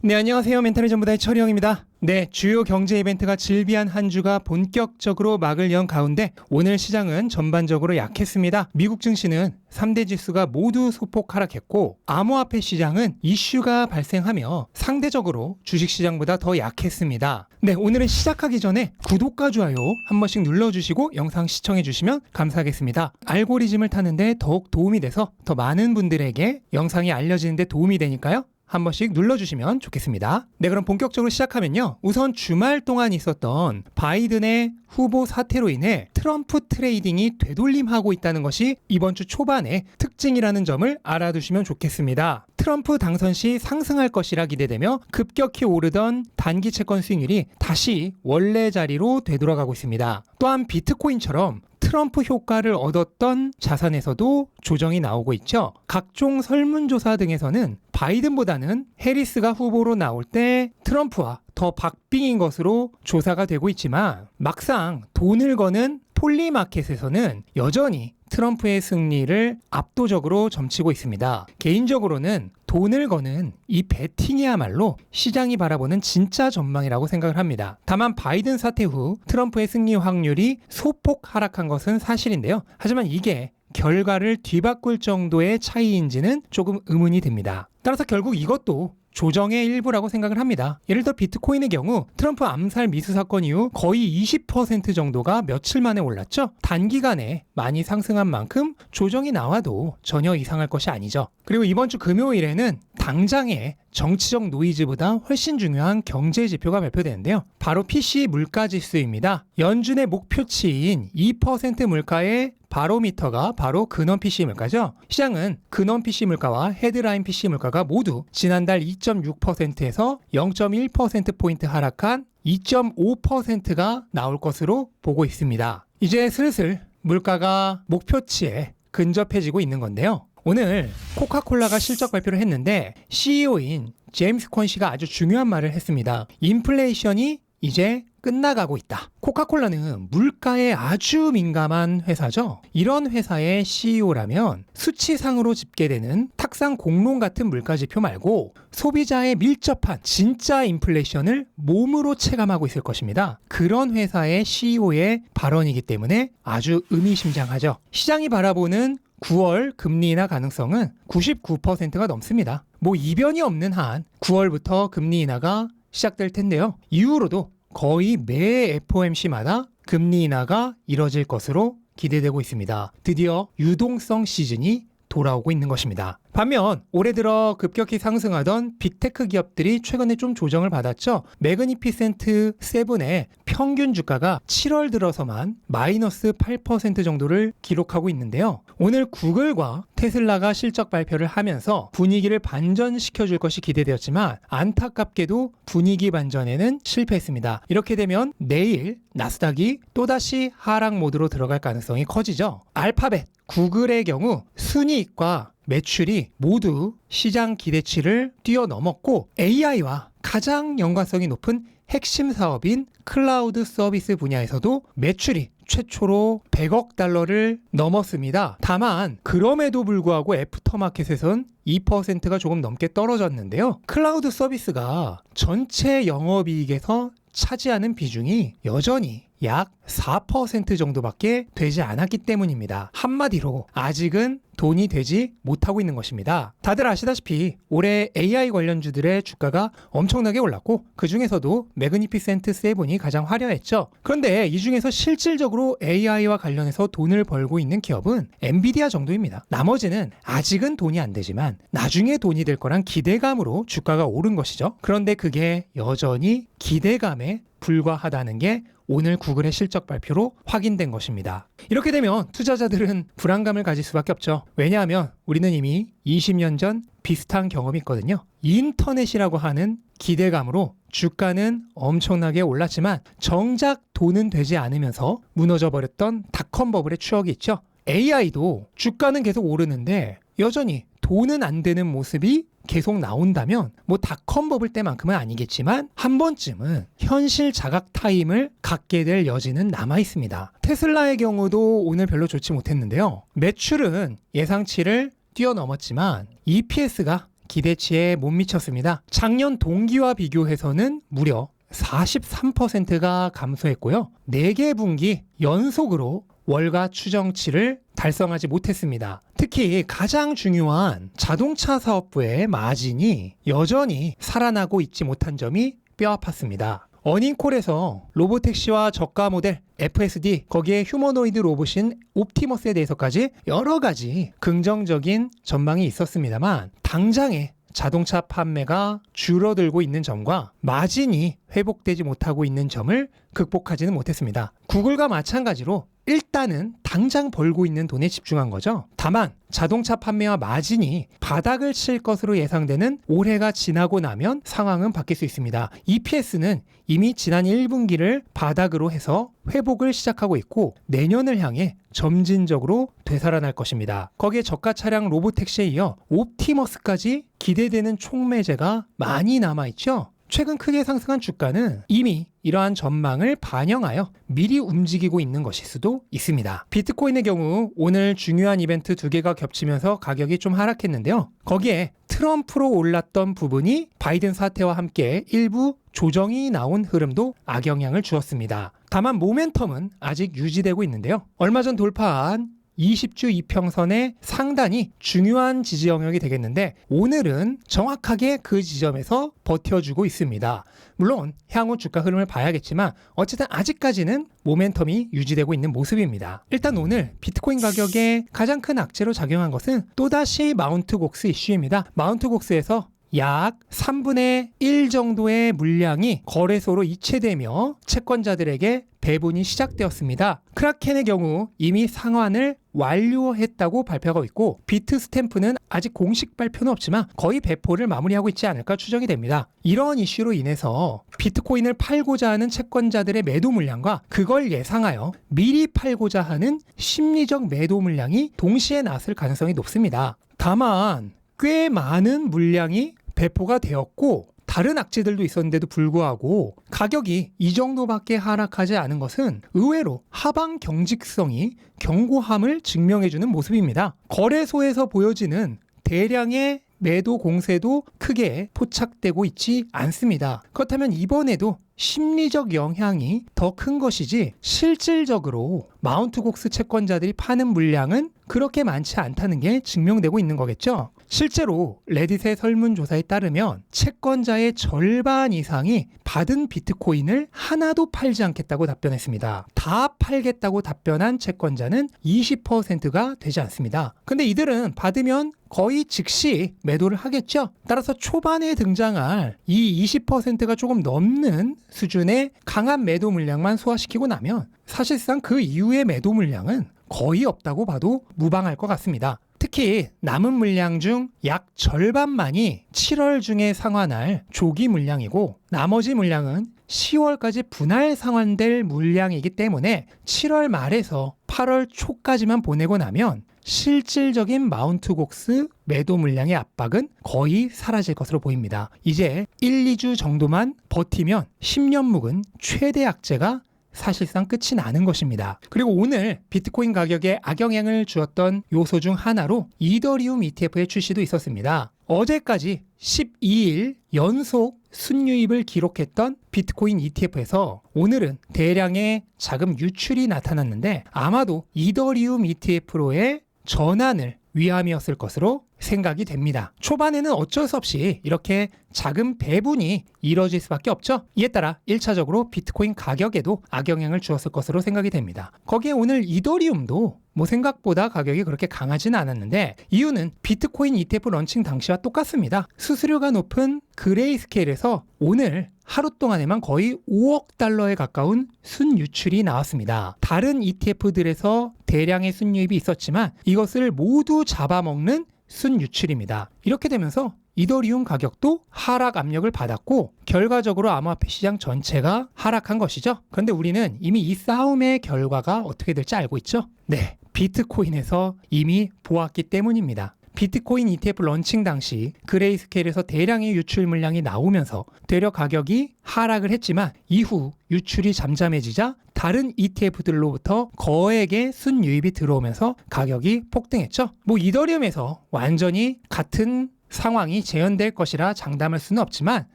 네, 안녕하세요. 멘탈의 전부다의 철이형입니다. 네, 주요 경제 이벤트가 질비한 한 주가 본격적으로 막을 연 가운데 오늘 시장은 전반적으로 약했습니다. 미국 증시는 3대 지수가 모두 소폭 하락했고 암호화폐 시장은 이슈가 발생하며 상대적으로 주식시장보다 더 약했습니다. 네, 오늘은 시작하기 전에 구독과 좋아요 한 번씩 눌러주시고 영상 시청해주시면 감사하겠습니다. 알고리즘을 타는데 더욱 도움이 돼서 더 많은 분들에게 영상이 알려지는데 도움이 되니까요. 한 번씩 눌러주시면 좋겠습니다. 네, 그럼 본격적으로 시작하면요. 우선 주말 동안 있었던 바이든의 후보 사퇴로 인해 트럼프 트레이딩이 되돌림하고 있다는 것이 이번 주 초반의 특징이라는 점을 알아두시면 좋겠습니다. 트럼프 당선 시 상승할 것이라 기대되며 급격히 오르던 단기 채권 수익률이 다시 원래 자리로 되돌아가고 있습니다. 또한 비트코인처럼 트럼프 효과를 얻었던 자산에서도 조정이 나오고 있죠. 각종 설문조사 등에서는 바이든보다는 해리스가 후보로 나올 때 트럼프와 더 박빙인 것으로 조사가 되고 있지만 막상 돈을 거는 폴리마켓에서는 여전히 트럼프의 승리를 압도적으로 점치고 있습니다. 개인적으로는 돈을 거는 이 베팅이야말로 시장이 바라보는 진짜 전망이라고 생각을 합니다. 다만 바이든 사퇴 후 트럼프의 승리 확률이 소폭 하락한 것은 사실인데요. 하지만 이게 결과를 뒤바꿀 정도의 차이인지는 조금 의문이 듭니다. 따라서 결국 이것도 조정의 일부라고 생각을 합니다. 예를 들어 비트코인의 경우 트럼프 암살 미수 사건 이후 거의 20% 정도가 며칠 만에 올랐죠. 단기간에 많이 상승한 만큼 조정이 나와도 전혀 이상할 것이 아니죠. 그리고 이번 주 금요일에는 당장의 정치적 노이즈보다 훨씬 중요한 경제 지표가 발표되는데요. 바로 PCE 물가지수입니다. 연준의 목표치인 2% 물가의 바로미터가 바로 근원 PCE 물가죠. 시장은 근원 PCE 물가와 헤드라인 PCE 물가가 모두 지난달 2.6%에서 0.1%포인트 하락한 2.5%가 나올 것으로 보고 있습니다. 이제 슬슬 물가가 목표치에 근접해지고 있는 건데요. 오늘 코카콜라가 실적 발표를 했는데 CEO인 제임스 권 씨가 아주 중요한 말을 했습니다. 인플레이션이 이제 끝나가고 있다. 코카콜라는 물가에 아주 민감한 회사죠. 이런 회사의 CEO라면 수치상으로 집계되는 탁상 공론 같은 물가 지표 말고 소비자에 밀접한 진짜 인플레이션을 몸으로 체감하고 있을 것입니다. 그런 회사의 CEO의 발언이기 때문에 아주 의미심장하죠. 시장이 바라보는 9월 금리 인하 가능성은 99%가 넘습니다. 이변이 없는 한 9월부터 금리 인하가 시작될 텐데요. 이후로도 거의 매 FOMC마다 금리 인하가 이뤄질 것으로 기대되고 있습니다. 드디어 유동성 시즌이 돌아오고 있는 것입니다. 반면 올해 들어 급격히 상승하던 빅테크 기업들이 최근에 좀 조정을 받았죠. 매그니피센트 7의 평균 주가가 7월 들어서만 마이너스 8% 정도를 기록하고 있는데요. 오늘 구글과 테슬라가 실적 발표를 하면서 분위기를 반전시켜줄 것이 기대되었지만 안타깝게도 분위기 반전에는 실패했습니다. 이렇게 되면 내일 나스닥이 또다시 하락 모드로 들어갈 가능성이 커지죠. 알파벳, 구글의 경우 순이익과 매출이 모두 시장 기대치를 뛰어넘었고 AI와 가장 연관성이 높은 핵심 사업인 클라우드 서비스 분야에서도 매출이 최초로 100억 달러를 넘었습니다. 다만 그럼에도 불구하고 애프터마켓에선 2%가 조금 넘게 떨어졌는데요. 클라우드 서비스가 전체 영업이익에서 차지하는 비중이 여전히 약 4% 정도밖에 되지 않았기 때문입니다. 한마디로 아직은 돈이 되지 못하고 있는 것입니다. 다들 아시다시피 올해 AI 관련주들의 주가가 엄청나게 올랐고 그 중에서도 매그니피센트 7이 가장 화려했죠. 그런데 이 중에서 실질적으로 AI와 관련해서 돈을 벌고 있는 기업은 엔비디아 정도입니다. 나머지는 아직은 돈이 안 되지만 나중에 돈이 될 거란 기대감으로 주가가 오른 것이죠. 그런데 그게 여전히 기대감에 불과하다는 게 오늘 구글의 실적 발표로 확인된 것입니다. 이렇게 되면 투자자들은 불안감을 가질 수밖에 없죠. 왜냐하면 우리는 이미 20년 전 비슷한 경험이 있거든요. 인터넷이라고 하는 기대감으로 주가는 엄청나게 올랐지만 정작 돈은 되지 않으면서 무너져 버렸던 닷컴 버블의 추억이 있죠. AI도 주가는 계속 오르는데 여전히 돈은 안 되는 모습이 계속 나온다면 닷컴 버블 때만큼은 아니겠지만 한 번쯤은 현실 자각 타임을 갖게 될 여지는 남아 있습니다. 테슬라의 경우도 오늘 별로 좋지 못했는데요. 매출은 예상치를 뛰어넘었지만 EPS가 기대치에 못 미쳤습니다. 작년 동기와 비교해서는 무려 43%가 감소했고요. 4개 분기 연속으로 월가 추정치를 달성하지 못했습니다. 특히 가장 중요한 자동차 사업부의 마진이 여전히 살아나고 있지 못한 점이 뼈아팠습니다. 어닝콜에서 로보택시와 저가 모델 FSD, 거기에 휴머노이드 로봇인 옵티머스에 대해서까지 여러 가지 긍정적인 전망이 있었습니다만 당장의 자동차 판매가 줄어들고 있는 점과 마진이 회복되지 못하고 있는 점을 극복하지는 못했습니다. 구글과 마찬가지로 일단은 당장 벌고 있는 돈에 집중한 거죠. 다만 자동차 판매와 마진이 바닥을 칠 것으로 예상되는 올해가 지나고 나면 상황은 바뀔 수 있습니다. EPS는 이미 지난 1분기를 바닥으로 해서 회복을 시작하고 있고 내년을 향해 점진적으로 되살아날 것입니다. 거기에 저가 차량 로보택시에 이어 옵티머스까지 기대되는 촉매제가 많이 남아있죠. 최근 크게 상승한 주가는 이미 이러한 전망을 반영하여 미리 움직이고 있는 것일 수도 있습니다. 비트코인의 경우 오늘 중요한 이벤트 2개가 겹치면서 가격이 좀 하락했는데요. 거기에 트럼프로 올랐던 부분이 바이든 사태와 함께 일부 조정이 나온 흐름도 악영향을 주었습니다. 다만 모멘텀은 아직 유지되고 있는데요. 얼마 전 돌파한 20주 이평선의 상단이 중요한 지지 영역이 되겠는데 오늘은 정확하게 그 지점에서 버텨주고 있습니다. 물론 향후 주가 흐름을 봐야겠지만 어쨌든 아직까지는 모멘텀이 유지되고 있는 모습입니다. 일단 오늘 비트코인 가격에 가장 큰 악재로 작용한 것은 또다시 마운트 곡스 이슈입니다. 마운트 곡스에서 약 3분의 1 정도의 물량이 거래소로 이체되며 채권자들에게 배분이 시작되었습니다. 크라켄의 경우 이미 상환을 완료했다고 발표하고 있고 비트 스탬프는 아직 공식 발표는 없지만 거의 배포를 마무리하고 있지 않을까 추정이 됩니다. 이런 이슈로 인해서 비트코인을 팔고자 하는 채권자들의 매도 물량과 그걸 예상하여 미리 팔고자 하는 심리적 매도 물량이 동시에 나왔을 가능성이 높습니다. 다만 꽤 많은 물량이 배포가 되었고 다른 악재들도 있었는데도 불구하고 가격이 이 정도밖에 하락하지 않은 것은 의외로 하방 경직성이 견고함을 증명해주는 모습입니다. 거래소에서 보여지는 대량의 매도 공세도 크게 포착되고 있지 않습니다. 그렇다면 이번에도 심리적 영향이 더 큰 것이지 실질적으로 마운트 곡스 채권자들이 파는 물량은 그렇게 많지 않다는 게 증명되고 있는 거겠죠. 실제로 레딧의 설문조사에 따르면 채권자의 절반 이상이 받은 비트코인을 하나도 팔지 않겠다고 답변했습니다. 다 팔겠다고 답변한 채권자는 20%가 되지 않습니다. 근데 이들은 받으면 거의 즉시 매도를 하겠죠. 따라서 초반에 등장할 이 20%가 조금 넘는 수준의 강한 매도 물량만 소화시키고 나면 사실상 그 이후의 매도 물량은 거의 없다고 봐도 무방할 것 같습니다. 특히 남은 물량 중 약 절반만이 7월 중에 상환할 조기 물량이고 나머지 물량은 10월까지 분할 상환될 물량이기 때문에 7월 말에서 8월 초까지만 보내고 나면 실질적인 마운트 곡스 매도 물량의 압박은 거의 사라질 것으로 보입니다. 이제 1, 2주 정도만 버티면 10년 묵은 최대 악재가 사실상 끝이 나는 것입니다. 그리고 오늘 비트코인 가격에 악영향을 주었던 요소 중 하나로 이더리움 ETF의 출시도 있었습니다. 어제까지 12일 연속 순유입을 기록했던 비트코인 ETF에서 오늘은 대량의 자금 유출이 나타났는데 아마도 이더리움 ETF로의 전환을 위함이었을 것으로 생각이 됩니다. 초반에는 어쩔 수 없이 이렇게 자금 배분이 이뤄질 수밖에 없죠. 이에 따라 1차적으로 비트코인 가격에도 악영향을 주었을 것으로 생각이 됩니다. 거기에 오늘 이더리움도 생각보다 가격이 그렇게 강하지는 않았는데 이유는 비트코인 ETF 런칭 당시와 똑같습니다. 수수료가 높은 그레이스케일에서 오늘 하루 동안에만 거의 5억 달러에 가까운 순유출이 나왔습니다. 다른 ETF들에서 대량의 순유입이 있었지만 이것을 모두 잡아먹는 순유출입니다. 이렇게 되면서 이더리움 가격도 하락 압력을 받았고 결과적으로 암호화폐 시장 전체가 하락한 것이죠. 그런데 우리는 이미 이 싸움의 결과가 어떻게 될지 알고 있죠? 네, 비트코인에서 이미 보았기 때문입니다. 비트코인 ETF 런칭 당시 그레이스케일에서 대량의 유출 물량이 나오면서 되려 가격이 하락을 했지만 이후 유출이 잠잠해지자 다른 ETF들로부터 거액의 순유입이 들어오면서 가격이 폭등했죠. 이더리움에서 완전히 같은 상황이 재현될 것이라 장담할 수는 없지만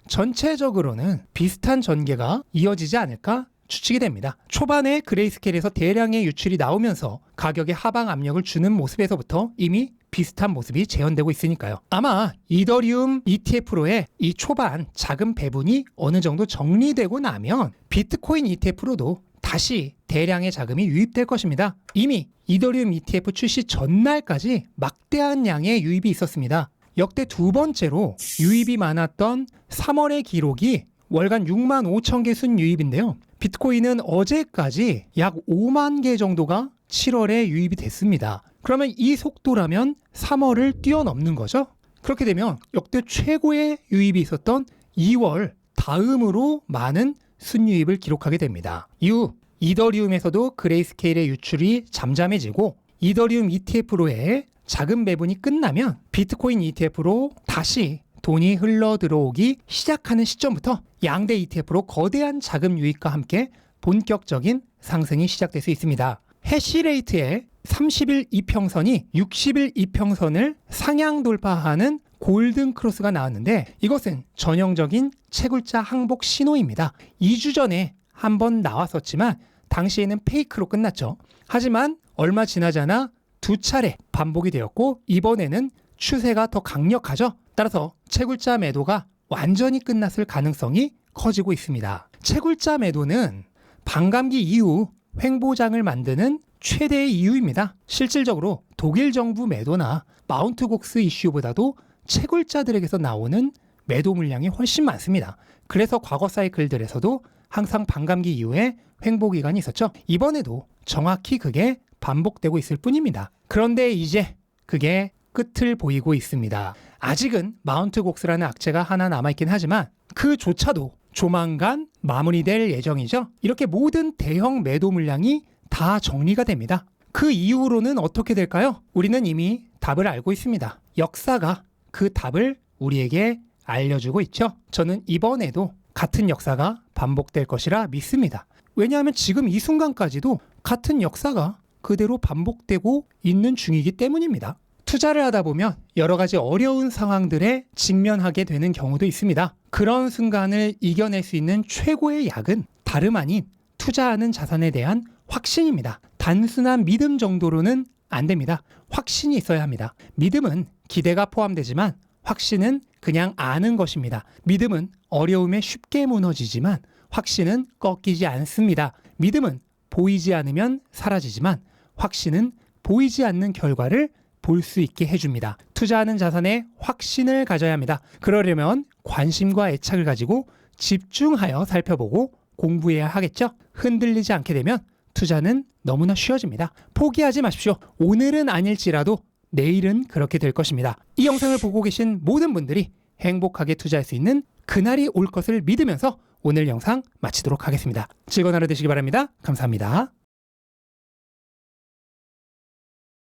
전체적으로는 비슷한 전개가 이어지지 않을까 추측이 됩니다. 초반에 그레이스케일에서 대량의 유출이 나오면서 가격에 하방 압력을 주는 모습에서부터 이미 비슷한 모습이 재현되고 있으니까요. 아마 이더리움 ETF로의 이 초반 자금 배분이 어느 정도 정리되고 나면 비트코인 ETF로도 다시 대량의 자금이 유입될 것입니다. 이미 이더리움 ETF 출시 전날까지 막대한 양의 유입이 있었습니다. 역대 두 번째로 유입이 많았던 3월의 기록이 월간 6만 5천 개 순유입인데요. 비트코인은 어제까지 약 5만 개 정도가 7월에 유입이 됐습니다. 그러면 이 속도라면 3월을 뛰어넘는 거죠. 그렇게 되면 역대 최고의 유입이 있었던 2월 다음으로 많은 순유입을 기록하게 됩니다. 이후 이더리움에서도 그레이스케일의 유출이 잠잠해지고 이더리움 ETF로의 자금 배분이 끝나면 비트코인 ETF로 다시 돈이 흘러 들어오기 시작하는 시점부터 양대 ETF로 거대한 자금 유입과 함께 본격적인 상승이 시작될 수 있습니다. 해시레이트의 30일 이평선이 60일 이평선을 상향 돌파하는 골든 크로스가 나왔는데 이것은 전형적인 채굴자 항복 신호입니다. 2주 전에 한번 나왔었지만 당시에는 페이크로 끝났죠. 하지만 얼마 지나지 않아 두 차례 반복이 되었고 이번에는 추세가 더 강력하죠. 따라서 채굴자 매도가 완전히 끝났을 가능성이 커지고 있습니다. 채굴자 매도는 반감기 이후 횡보장을 만드는 최대의 이유입니다. 실질적으로 독일 정부 매도나 마운트 곡스 이슈보다도 채굴자들에게서 나오는 매도 물량이 훨씬 많습니다. 그래서 과거 사이클들에서도 항상 반감기 이후에 횡보 기간이 있었죠. 이번에도 정확히 그게 반복되고 있을 뿐입니다. 그런데 이제 그게 끝을 보이고 있습니다. 아직은 마운트 곡스라는 악재가 하나 남아있긴 하지만 그조차도 조만간 마무리될 예정이죠. 이렇게 모든 대형 매도 물량이 다 정리가 됩니다. 그 이후로는 어떻게 될까요? 우리는 이미 답을 알고 있습니다. 역사가 그 답을 우리에게 알려주고 있죠. 저는 이번에도 같은 역사가 반복될 것이라 믿습니다. 왜냐하면 지금 이 순간까지도 같은 역사가 그대로 반복되고 있는 중이기 때문입니다. 투자를 하다 보면 여러 가지 어려운 상황들에 직면하게 되는 경우도 있습니다. 그런 순간을 이겨낼 수 있는 최고의 약은 다름 아닌 투자하는 자산에 대한 확신입니다. 단순한 믿음 정도로는 안 됩니다. 확신이 있어야 합니다. 믿음은 기대가 포함되지만 확신은 그냥 아는 것입니다. 믿음은 어려움에 쉽게 무너지지만 확신은 꺾이지 않습니다. 믿음은 보이지 않으면 사라지지만 확신은 보이지 않는 결과를 볼 수 있게 해줍니다. 투자하는 자산에 확신을 가져야 합니다. 그러려면 관심과 애착을 가지고 집중하여 살펴보고 공부해야 하겠죠. 흔들리지 않게 되면 투자는 너무나 쉬워집니다. 포기하지 마십시오. 오늘은 아닐지라도 내일은 그렇게 될 것입니다. 이 영상을 보고 계신 모든 분들이 행복하게 투자할 수 있는 그날이 올 것을 믿으면서 오늘 영상 마치도록 하겠습니다. 즐거운 하루 되시기 바랍니다. 감사합니다.